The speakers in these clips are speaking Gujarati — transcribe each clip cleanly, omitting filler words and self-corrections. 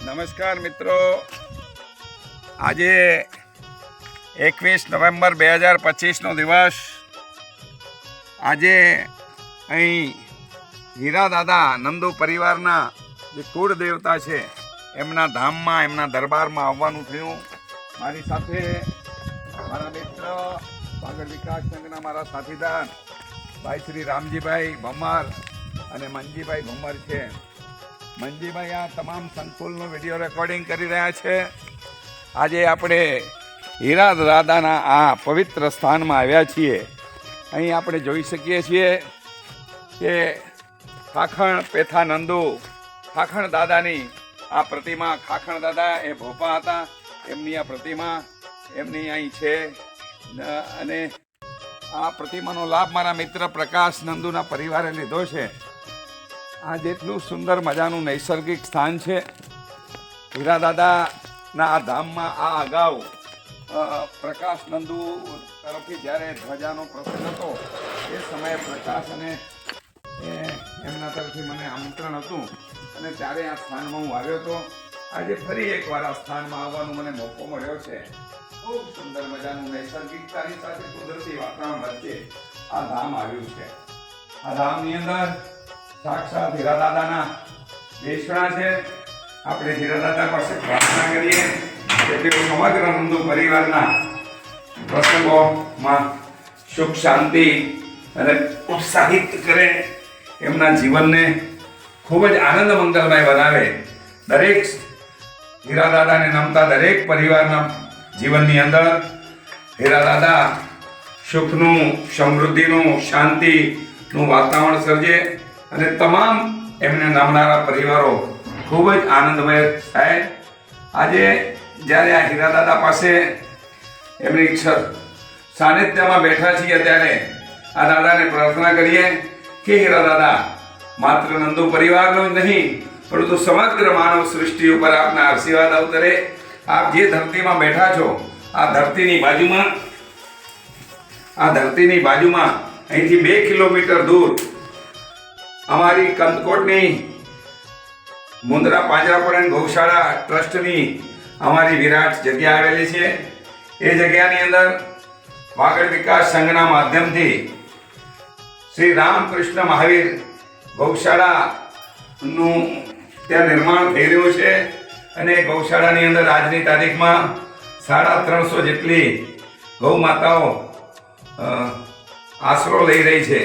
નમસ્કાર મિત્રો, આજે 21 નવેમ્બર 2025નો દિવસ. આજે અહીં હીરા દાદા નંદુ પરિવારના જે કુળ દેવતા છે એમના ધામમાં, એમના દરબારમાં આવવાનું થયું. મારી સાથે મારા મિત્ર વાગડ વિકાસ સંઘના મારા સાથીદાર ભાઈ શ્રી રામજીભાઈ ભમ્મર અને મનજીભાઈ ભમ્મર છે. મનજીભાઈ આ તમામ સંકુલનું વિડીયો રેકોર્ડિંગ કરી રહ્યા છે. આજે આપણે હીરા દાદાના આ પવિત્ર સ્થાનમાં આવ્યા છીએ. અહીં આપણે જોઈ શકીએ છીએ કે ખાખણ પેથા નંદુ ખાખણ દાદાની આ પ્રતિમા, ખાખણ દાદા એ ભોપા હતા, એમની આ પ્રતિમા એમની અહીં છે. અને આ પ્રતિમાનો લાભ મારા મિત્ર પ્રકાશ નંદુના પરિવારે લીધો છે. આ જેટલું સુંદર મજાનું નૈસર્ગિક સ્થાન છે હીરા દાદાના આ ધામમાં. આ અગાઉ પ્રકાશ નંદુ તરફથી જ્યારે ધ્વજાનો પ્રસંગ હતો એ સમયે પ્રકાશ અને એમના તરફથી મને આમંત્રણ હતું અને ત્યારે આ સ્થાનમાં હું આવ્યો હતો. આજે ફરી એકવાર આ સ્થાનમાં આવવાનો મને મોકો મળ્યો છે. ખૂબ સુંદર મજાનું નૈસર્ગિકતાની સાથે કુદરતી વાતાવરણ વચ્ચે આ ધામ આવ્યું છે. આ ધામની અંદર સાક્ષાત હીરા દાદાના બેસણા છે. આપણે હીરા દાદા પાસે પ્રાર્થના કરીએ કે તેઓ સમગ્ર નંદુ પરિવારના પ્રસંગોમાં સુખ શાંતિ અને ઉત્સાહિત કરે, એમના જીવનને ખૂબ જ આનંદ મંગલમય બનાવે. દરેક હીરા દાદાને નમતા દરેક પરિવારના જીવનની અંદર હીરા દાદા સુખનું, સમૃદ્ધિનું, શાંતિનું વાતાવરણ સર્જે અને તમામ એમને નમનારા પરિવારો ખૂબ જ આનંદમય થાય. આજે જ્યારે આ હીરા દાદા પાસે એમની સાનિધ્યમાં બેઠા છીએ ત્યારે આ દાદાને પ્રાર્થના કરીએ કે હીરા દાદા માત્ર નંદુ પરિવારનો જ નહીં પરંતુ સમગ્ર માનવ સૃષ્ટિ ઉપર આપના આશીર્વાદ અવતરે. આપ જે ધરતીમાં બેઠા છો આ ધરતીની બાજુમાં અહીંથી 2 કિલોમીટર દૂર અમારી કંદકોટની મુંદ્રા પાંજરાપોળ ગૌશાળા ટ્રસ્ટની અમારી વિરાટ જગ્યા આવેલી છે. એ જગ્યાની અંદર વાગડ વિકાસ સંઘના માધ્યમથી શ્રી રામકૃષ્ણ મહાવીર ગૌશાળાનું ત્યાં નિર્માણ થઈ રહ્યું છે અને ગૌશાળાની અંદર આજની તારીખમાં 350 જેટલી ગૌ માતાઓ આશરો લઈ રહી છે.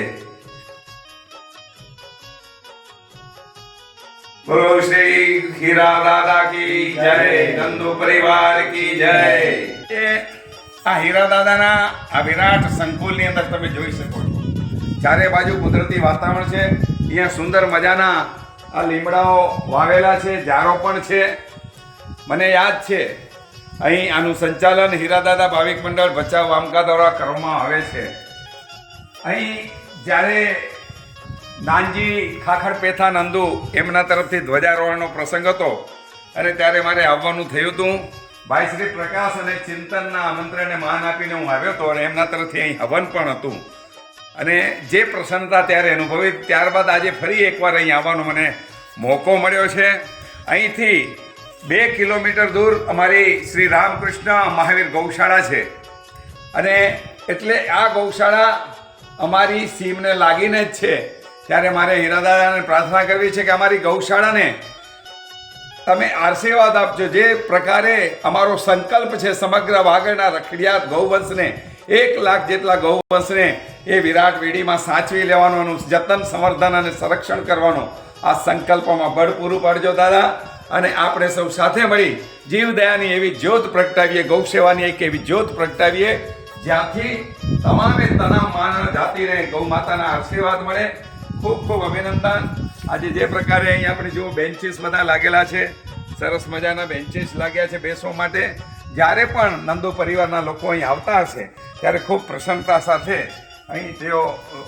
બોલો શ્રી હીરા દાદા કી જય, નંદુ પરિવાર કી જય. આ હીરા દાદાના આ વિરાટ સંકુલની અંદર તમે જોઈ શકો છો ચારે બાજુ કુદરતી વાતાવરણ છે. અહીંયા સુંદર મજાના આ લીમડાઓ વાવેલા છે, ઝાડો પણ છે. મને યાદ છે અહીં આનું સંચાલન હીરા દાદા ભાવિક મંડળ ભચાઉ વામકા દ્વારા કરવામાં આવે છે. અહીં જ્યારે નાનજી ખાખડ પેથા નંદુ એમના તરફથી ધ્વજારોહણનો પ્રસંગ હતો અને ત્યારે મારે આવવાનું થયું હતું. ભાઈ શ્રી પ્રકાશ અને ચિંતનના આમંત્રણને માન આપીને હું આવ્યો હતો અને એમના તરફથી અહીં હવન પણ હતું અને જે પ્રસન્નતા ત્યારે અનુભવી, ત્યારબાદ આજે ફરી એકવાર અહીં આવવાનો મને મોકો મળ્યો છે. અહીંથી 2 કિલોમીટર દૂર અમારી શ્રી રામકૃષ્ણ મહાવીર ગૌશાળા છે અને એટલે આ ગૌશાળા અમારી સીમને લાગીને જ છે. ત્યારે મારે હીરા દાદાને પ્રાર્થના કરવી છે કે અમારી ગૌશાળાને તમે આશીર્વાદ આપજો. જે પ્રકારે અમારો સંકલ્પ છે સમગ્ર વાગડના રખડિયાત ગૌવંશને 1 લાખ જેટલા ગૌવંશને એ વિરાટ વેડીમાં સાચવી લેવાનું, જતન, સંવર્ધન અને સંરક્ષણ કરવાનો આ સંકલ્પમાં બળ પૂરું પાડજો દાદા. અને આપણે સૌ સાથે મળી જીવદયાની એવી જ્યોત પ્રગટાવીએ, ગૌ સેવાની એક એવી જ્યોત પ્રગટાવીએ જ્યાંથી તમામે તમામ માનવ જાતિને ગૌ માતાના આશીર્વાદ મળે. ખૂબ ખૂબ અભિનંદન. આજે જે પ્રકારે અહીં આપણે જુઓ બેન્ચીસ બધા લાગેલા છે, સરસ મજાના બેન્ચીસ લાગ્યા છે બેસવા માટે. જ્યારે પણ નંદુ પરિવારના લોકો અહીં આવતા હશે ત્યારે ખૂબ પ્રસન્નતા સાથે અહીં તેઓ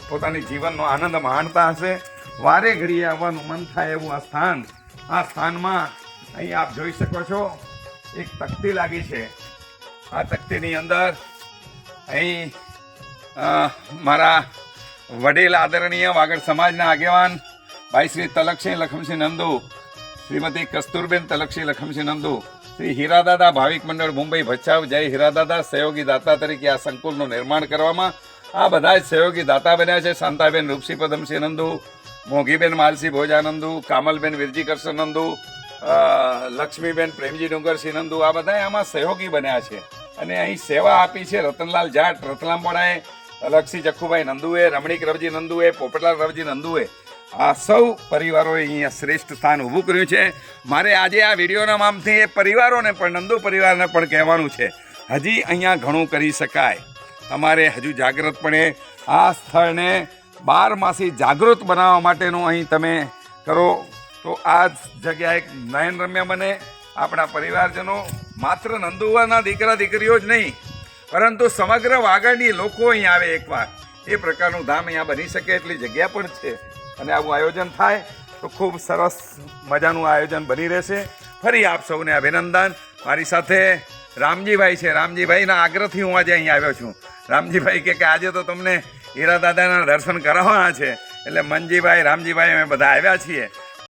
પોતાની જીવનનો આનંદ માણતા હશે. વારે ઘડીએ આવવાનું મન થાય એવું આ સ્થાનમાં અહીં આપ જોઈ શકો છો એક તકતી લાગી છે. આ તકતીની અંદર અહીં મારા વડીલ આદરણીય વાગડ સમાજના આગેવાન ભાઈ શ્રી તલકસિંહ લખમસિંહ નંદુ, શ્રીમતી કસ્તુરબેન તલકસિંહ લખમસિંહ નંદુ, શ્રી હીરાદાદા ભાવિક મંડળ મુંબઈ ભચાઉ, જય હીરાદાદા સહયોગી દાતા તરીકે આ સંકુલનું નિર્માણ કરવામાં આ બધા જ સહયોગી દાતા બન્યા છે. શાંતાબેન રૂપસી પદમસિંહ નંદુ, મોઘીબેન માલસી ભોજાનંદુ, કામલબેન વિરજી કૃષ્ણ નંદુ, લક્ષ્મીબેન પ્રેમજી ડુંગરસિંહ નંદુ, આ બધા આમાં સહયોગી બન્યા છે. અને અહીં સેવા આપી છે રતનલાલ જાટ, રતલામપોળાએ, લક્ષી ચખુભાઈ નંદુએ, રમણીક રવજી નંદુએ, પોપટલાલ રવજી નંદુએ, આ સૌ પરિવારોએ અહીંયા શ્રેષ્ઠ સ્થાન ઊભું કર્યું છે. મારે આજે આ વિડીયોના નામથી એ પરિવારોને પણ, નંદુ પરિવારને પણ કહેવાનું છે, હજી અહીંયા ઘણું કરી શકાય. તમારે હજુ જાગૃતપણે આ સ્થળને 12 માસી જાગૃત બનાવવા માટેનું અહીં તમે કરો તો આ જગ્યા એક નયનરમ્ય બને. આપણા પરિવારજનો માત્ર નંદુવાના દીકરા દીકરીઓ જ નહીં, પરંતુ સમગ્ર વાગડની લોકો અહીં આવે એકવાર, એ પ્રકારનું ધામ અહીંયા બની શકે એટલી જગ્યા પણ છે. અને આવું આયોજન થાય તો ખૂબ સરસ મજાનું આયોજન બની રહેશે. ફરી આપ સૌને અભિનંદન. મારી સાથે રામજીભાઈ છે. રામજીભાઈના આગ્રહથી હું આજે અહીં આવ્યો છું. રામજીભાઈ કે આજે તો તમને હીરા દાદાના દર્શન કરાવવાના છે, એટલે મનજીભાઈ, રામજીભાઈ અમે બધા આવ્યા છીએ.